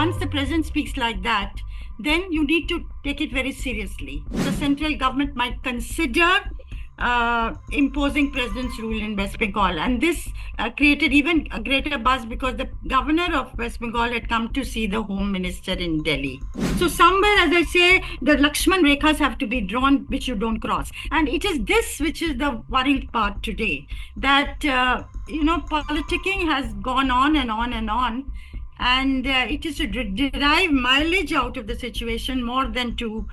once the president speaks like that, then you need to take it very seriously. The central government might consider imposing president's rule in West Bengal. And this created even a greater buzz because the governor of West Bengal had come to see the home minister in Delhi. So somewhere, as I say, the Lakshman Rekhas have to be drawn, which you don't cross. And it is this which is the worrying part today, that, politicking has gone on and on and on. And it is to derive mileage out of the situation more than to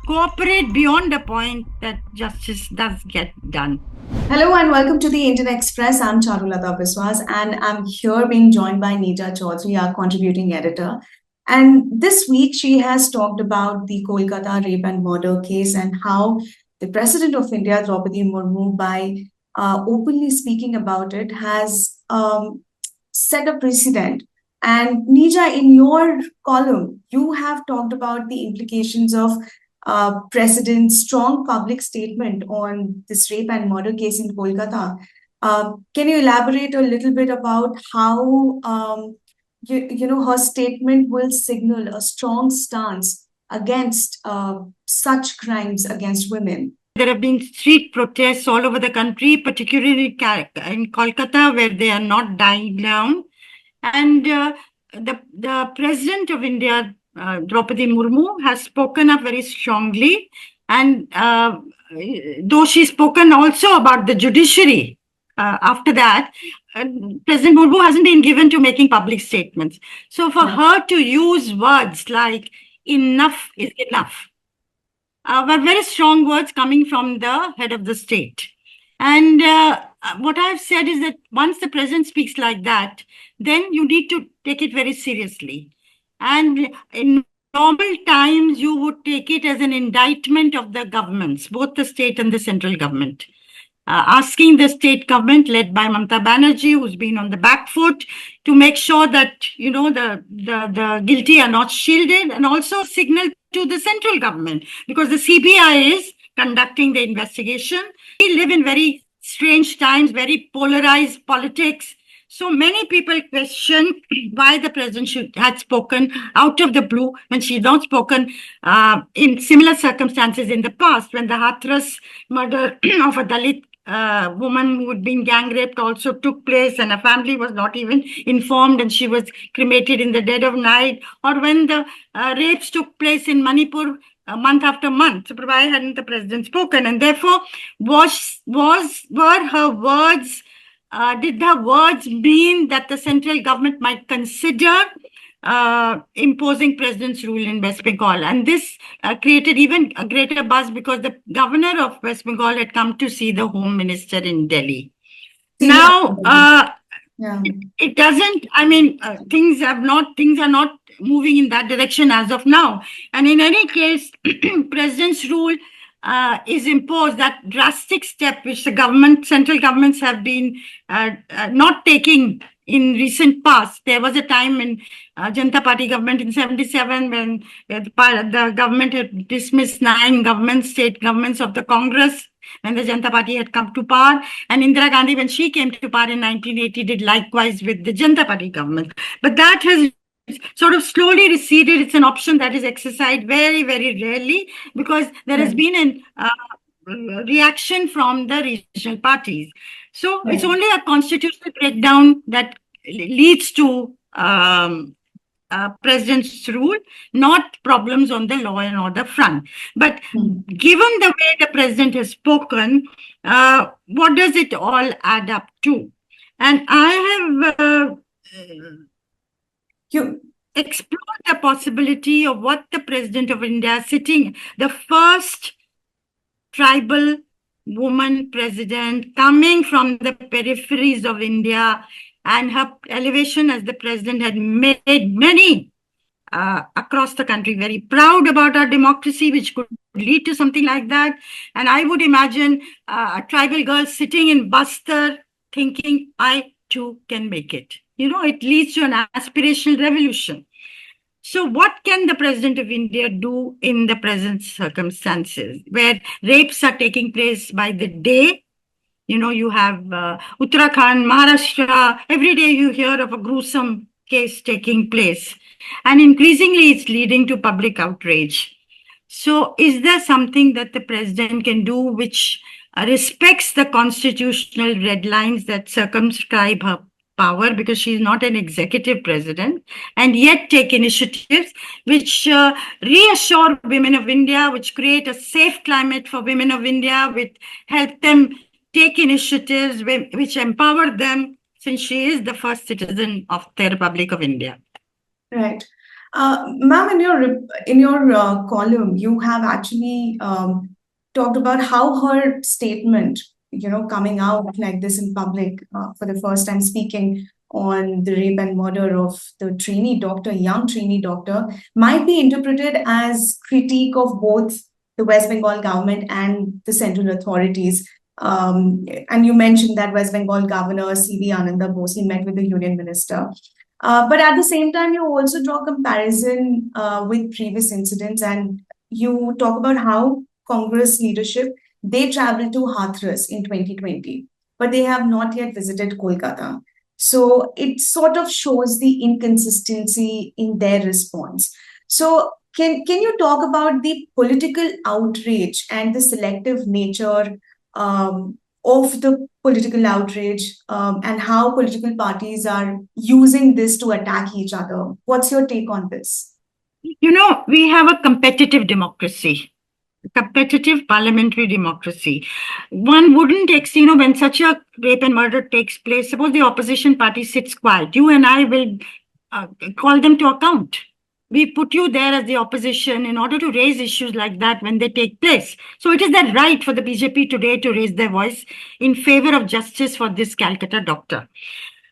cooperate beyond a point that justice does get done. Hello and welcome to the Indian Express. I'm Charulata Biswas and I'm here being joined by Neeta Chaudhary, our contributing editor. And this week she has talked about the Kolkata rape and murder case and how the President of India, Draupadi Murmu, by openly speaking about it, has set a precedent. And Neeta, in your column, you have talked about the implications of President's strong public statement on this rape and murder case in Kolkata. Can you elaborate a little bit about how her statement will signal a strong stance against such crimes against women? There have been street protests all over the country, particularly in Kolkata, where they are not dying down. And the President of India, Draupadi Murmu, has spoken up very strongly. And though she's spoken also about the judiciary after that, President Murmu hasn't been given to making public statements. So for her to use words like enough is enough were very strong words coming from the head of the state. And what I've said is that once the president speaks like that, then you need to take it very seriously. And in normal times, you would take it as an indictment of the governments, both the state and the central government. Asking the state government led by Mamata Banerjee, who's been on the back foot, to make sure that, the guilty are not shielded, and also signal to the central government, because the CBI is conducting the investigation. We live in very strange times, very polarized politics. So many people question why the president had spoken out of the blue when she had not spoken in similar circumstances in the past, when the Hathras murder of a Dalit woman who had been gang raped also took place, and her family was not even informed, and she was cremated in the dead of night, or when the rapes took place in Manipur month after month. So why hadn't the president spoken? And therefore, were her words, did her words mean that the central government might consider imposing president's rule in West Bengal? And this created even a greater buzz because the governor of West Bengal had come to see the home minister in Delhi. Now, it doesn't, things are not moving in that direction as of now. And in any case, president's rule is imposed, that drastic step which the central governments have been not taking in recent past. There was a time in Janata Party government in 77 when the government had dismissed 9 state governments of the Congress when the Janata Party had come to power. And Indira Gandhi, when she came to power in 1980, did likewise with the Janata Party government. But that has sort of slowly receded. It's an option that is exercised very, very rarely because there has been a reaction from the regional parties. So it's only a constitutional breakdown that leads to president's rule, not problems on the law and order front. But given the way the president has spoken, what does it all add up to? And I have explored the possibility of what the president of India sitting, the first tribal woman president coming from the peripheries of India, and her elevation as the president had made many across the country very proud about our democracy, which could lead to something like that. And I would imagine a tribal girl sitting in Bastar thinking, I too can make it. It leads to an aspirational revolution. So what can the president of India do in the present circumstances where rapes are taking place by the day? You have Uttarakhand, Maharashtra, every day you hear of a gruesome case taking place, and increasingly it's leading to public outrage. So, is there something that the president can do which respects the constitutional red lines that circumscribe her power, because she's not an executive president, and yet take initiatives which reassure women of India, which create a safe climate for women of India, which help them take initiatives which empower them, since she is the first citizen of the Republic of India? Right. Ma'am, in your column, you have actually talked about how her statement, coming out like this in public for the first time, speaking on the rape and murder of the trainee doctor, young trainee doctor, might be interpreted as critique of both the West Bengal government and the central authorities. And you mentioned that West Bengal Governor C.V. Ananda Bose met with the union minister. But at the same time, you also draw comparison with previous incidents, and you talk about how Congress leadership, they traveled to Hathras in 2020, but they have not yet visited Kolkata. So it sort of shows the inconsistency in their response. So can you talk about the political outrage and the selective nature of the political outrage, and how political parties are using this to attack each other? What's your take on this? We have a competitive democracy, competitive parliamentary democracy. One wouldn't, when such a rape and murder takes place, suppose the opposition party sits quiet, you and I will call them to account. We put you there as the opposition in order to raise issues like that when they take place. So it is their right for the BJP today to raise their voice in favor of justice for this Calcutta doctor.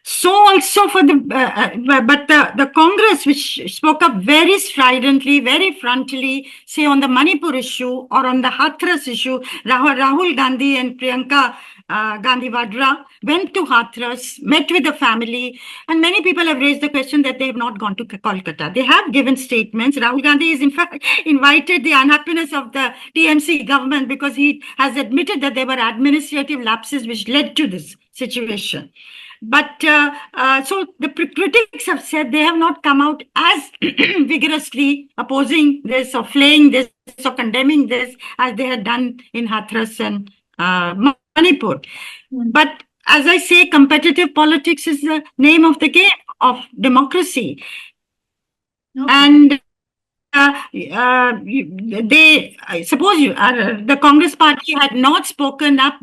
So also for the Congress, which spoke up very stridently, very frontally, say on the Manipur issue or on the Hathras issue, Rahul Gandhi and Priyanka Gandhi Vadra went to Hathras, met with the family, and many people have raised the question that they have not gone to Kolkata. They have given statements. Rahul Gandhi is in fact invited the unhappiness of the TMC government because he has admitted that there were administrative lapses which led to this situation. But so the critics have said they have not come out as vigorously opposing this or flaying this or condemning this as they had done in Hathras and Manipur. But as I say, competitive politics is the name of the game of democracy. Okay. And the Congress party had not spoken up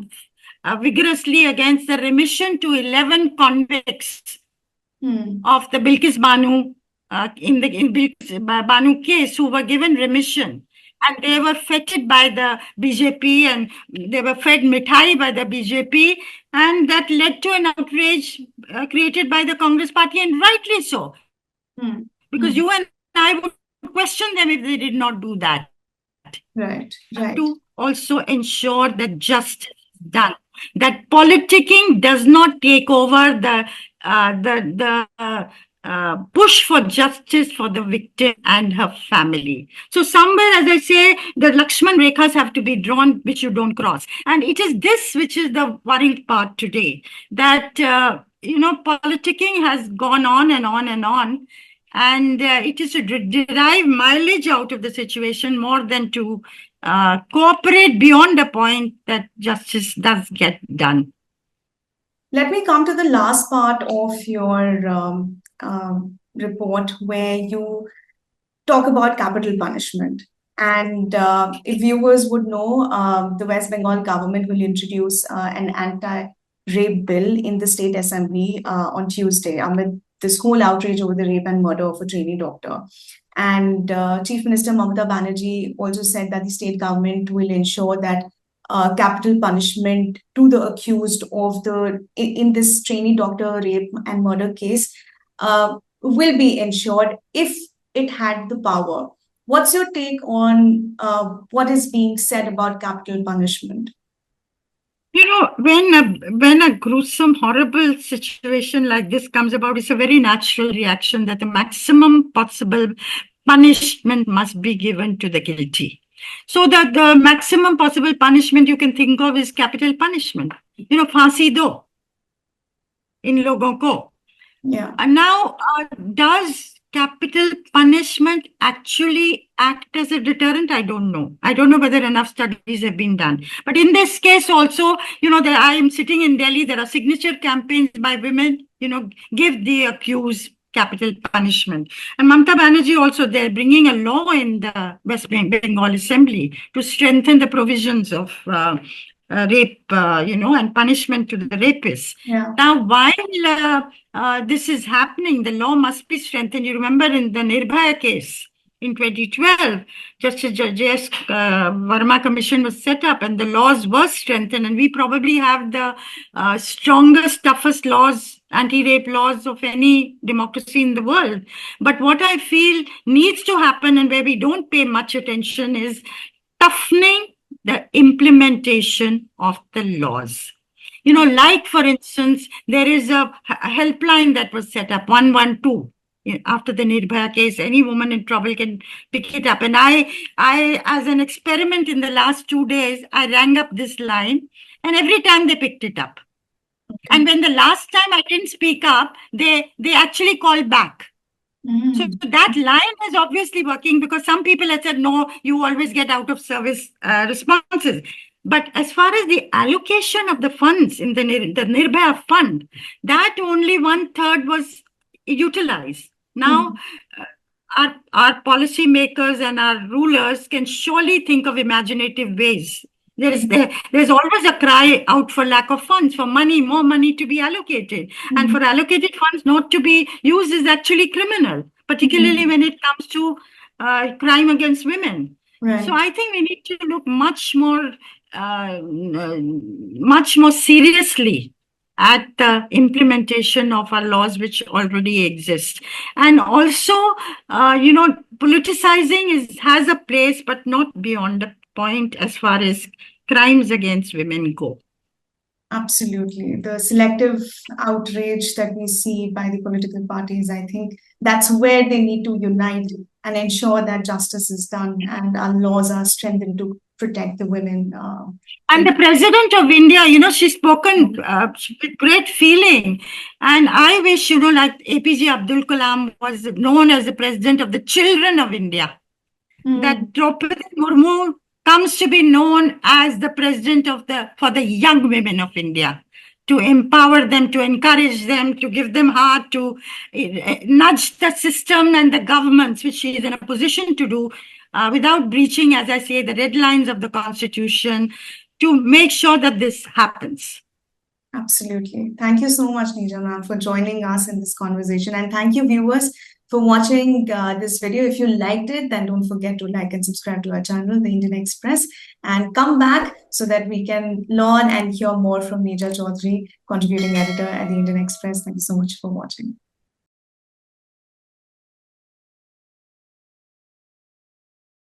vigorously against the remission to 11 convicts of the Bilkis Banu in Bilkis Banu case, who were given remission, and they were feted by the BJP, and they were fed mithai by the BJP, and that led to an outrage created by the Congress party, and rightly so, because you and I would question them if they did not do that. Right. To also ensure that justice is done, that politicking does not take over the push for justice for the victim and her family. So somewhere, as I say, the Lakshman Rekhas have to be drawn, which you don't cross. And it is this which is the worrying part today, that, politicking has gone on and on and on. And it is to derive mileage out of the situation more than to cooperate beyond the point that justice does get done. Let me come to the last part of your report, where you talk about capital punishment. And if viewers would know, the West Bengal government will introduce an anti-rape bill in the state assembly on Tuesday, amid this whole outrage over the rape and murder of a trainee doctor. And Chief Minister Mamata Banerjee also said that the state government will ensure that capital punishment to the accused of in this trainee doctor rape and murder case will be ensured if it had the power. What's your take on what is being said about capital punishment? When a gruesome, horrible situation like this comes about, it's a very natural reaction that the maximum possible punishment must be given to the guilty. So that the maximum possible punishment you can think of is capital punishment. Phansi do in logon ko. Yeah. Now, does capital punishment actually act as a deterrent? I don't know. I don't know whether enough studies have been done. But in this case also, I am sitting in Delhi, there are signature campaigns by women, give the accused capital punishment. And Mamata Banerjee also, they're bringing a law in the West Bengal Assembly to strengthen the provisions of rape, and punishment to the rapists. Yeah. Now, while this is happening, the law must be strengthened. You remember in the Nirbhaya case in 2012, Justice J.S. Verma Commission was set up and the laws were strengthened, and we probably have the strongest, toughest laws, anti-rape laws of any democracy in the world. But what I feel needs to happen, and where we don't pay much attention, is toughening the implementation of the laws. Like, for instance, there is a helpline that was set up, 112. After the Nirbhaya case, any woman in trouble can pick it up. And I, as an experiment in the last 2 days, I rang up this line, and every time they picked it up. And when the last time I didn't speak up, they actually called back. So that line is obviously working, because some people have said, no, you always get out of service responses. But as far as the allocation of the funds in the Nirbhaya fund, that only 1/3 was utilized. Now, our policymakers and our rulers can surely think of imaginative ways. There's always a cry out for lack of funds, for money, more money to be allocated. And for allocated funds not to be used is actually criminal, particularly when it comes to crime against women. Right. So I think we need to look much more seriously at the implementation of our laws which already exist. And also, politicizing has a place, but not beyond a point as far as crimes against women go. Absolutely. The selective outrage that we see by the political parties, I think that's where they need to unite and ensure that justice is done and our laws are strengthened to protect the women. And the President of India, she's spoken with great feeling. And I wish, like APJ Abdul Kalam was known as the President of the Children of India, that Draupadi Murmu comes to be known as the President for the young women of India, to empower them, to encourage them, to give them heart, to nudge the system and the governments, which she is in a position to do, without breaching, as I say, the red lines of the Constitution, to make sure that this happens. Absolutely. Thank you so much, Neeja ma'am, for joining us in this conversation. And thank you, viewers, for watching this video. If you liked it, then don't forget to like and subscribe to our channel, The Indian Express, and come back so that we can learn and hear more from Neeja Chaudhary, contributing editor at The Indian Express. Thank you so much for watching.